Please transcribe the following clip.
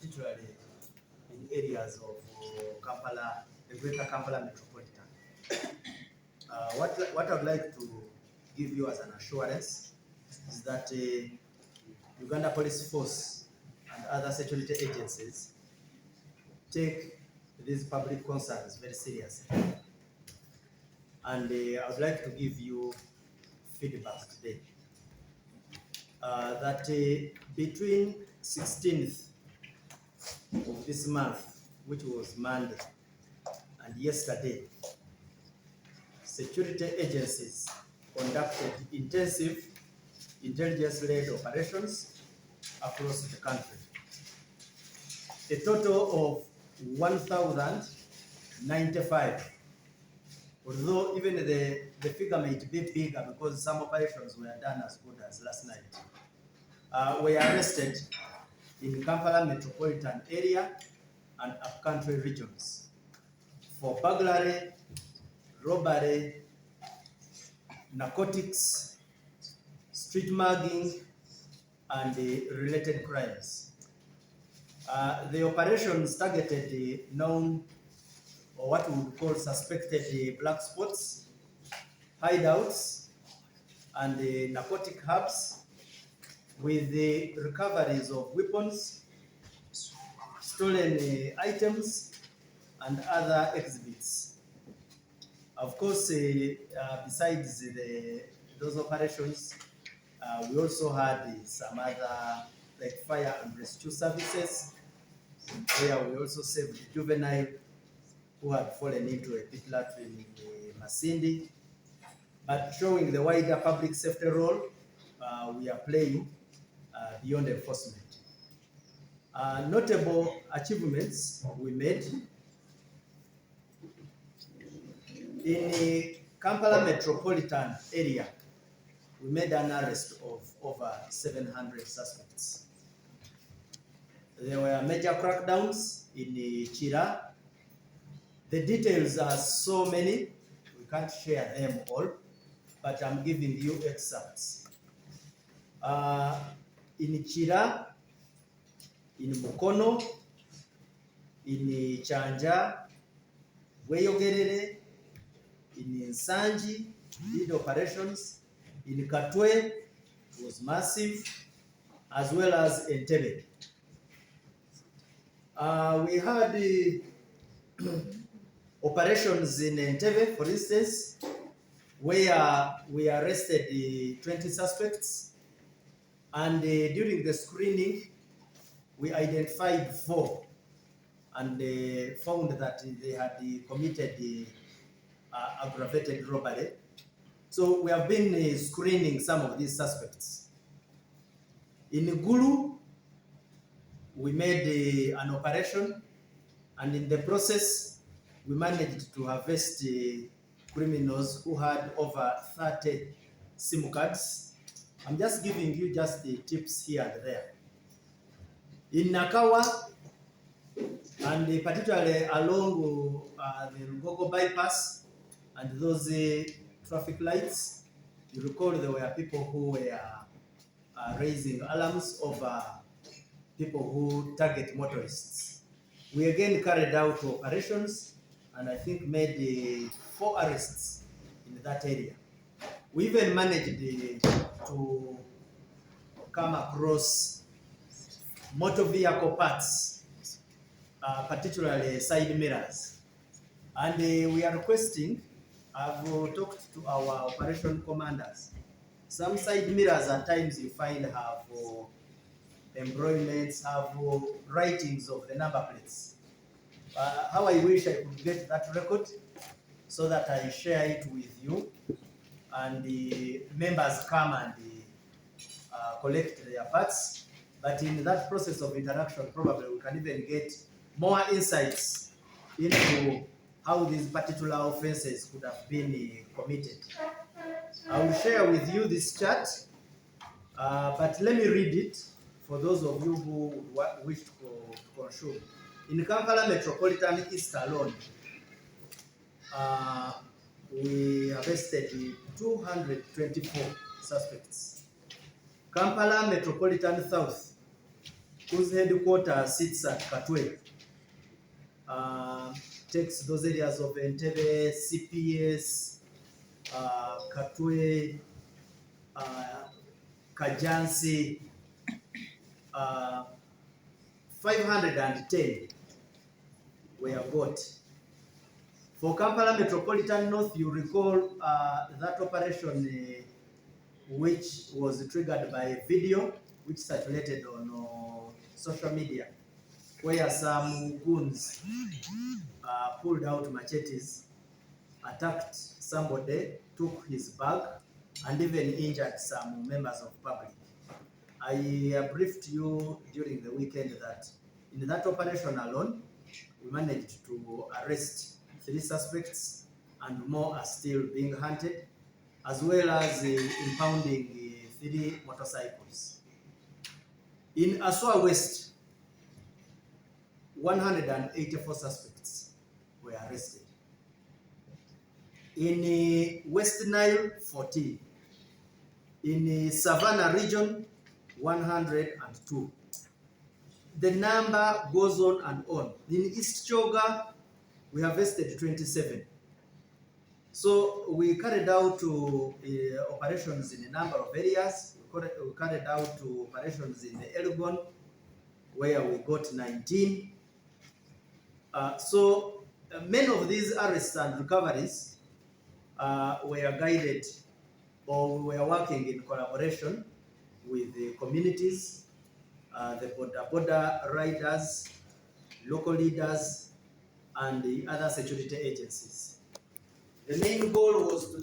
particularly in areas of Kampala, the greater Kampala metropolitan. What I'd like to give you as an assurance is that Uganda Police Force and other security agencies take these public concerns very seriously. And I would like to give you feedback today. That between 16th of this month, which was Monday, and yesterday, security agencies conducted intensive intelligence-led operations across the country. A total of 1,095. Although even the figure might be bigger because some operations were done as good as last night, were arrested in Kampala metropolitan area and upcountry regions for burglary, robbery, narcotics, street mugging, and related crimes. The operations targeted known or what we would call suspected black spots, hideouts, and narcotic hubs, with the recoveries of weapons, stolen items, and other exhibits. Of course, besides those operations, we also had some other like fire and rescue services, where we also saved juvenile who had fallen into a pit latrine in Masindi. But showing the wider public safety role we are playing beyond enforcement. Notable achievements we made in the Kampala metropolitan area. We made an arrest of over 700 suspects. There were major crackdowns in Chira. The details are so many, we can't share them all, but I'm giving you excerpts. In Chira, in Mukono, in Chanja, Ayogedde, in Nsangi, did operations. In Katwe, was massive, as well as Entebbe. We had operations in Entebbe, for instance, where we arrested 20 suspects, and during the screening, we identified 4 and found that they had committed aggravated robbery. So we have been screening some of these suspects. In Gulu, we made an operation, and in the process, we managed to harvest criminals who had over 30 SIM cards. I'm just giving you just the tips here and there. In Nakawa, and particularly along the Rugogo bypass and those traffic lights, you recall there were people who were raising alarms over people who target motorists. We again carried out operations, and I think made 4 arrests in that area. We even managed to come across motor vehicle parts, particularly side mirrors. And we are requesting, I've talked to our operation commanders, some side mirrors at times you find have embroiderings, have writings of the number plates. How I wish I could get that record so that I share it with you, and the members come and collect their parts. But in that process of interaction, probably we can even get more insights into how these particular offenses could have been committed. I will share with you this chart, but let me read it for those of you who wish to consume. In Kampala Metropolitan East alone, we arrested 224 suspects. Kampala Metropolitan South, whose headquarters sits at Katwe, takes those areas of Entebbe, CPS, Katwe, Kajansi, 510 were bought. For Kampala Metropolitan North, you recall that operation which was triggered by a video which circulated on social media, where some goons pulled out machetes, attacked somebody, took his bag, and even injured some members of public. I briefed you during the weekend that in that operation alone, we managed to arrest 3 suspects and more are still being hunted, as well as impounding 3 motorcycles. In Aswa West, 184 suspects were arrested. In West Nile, 14. In Savannah region, 102. The number goes on and on. In East Choga, we have arrested 27. So we carried out operations in a number of areas. We carried out operations in the Elgon, where we got 19. So many of these arrests and recoveries were guided, or we were working in collaboration with the communities, the border riders, local leaders, and the other security agencies. The main goal was to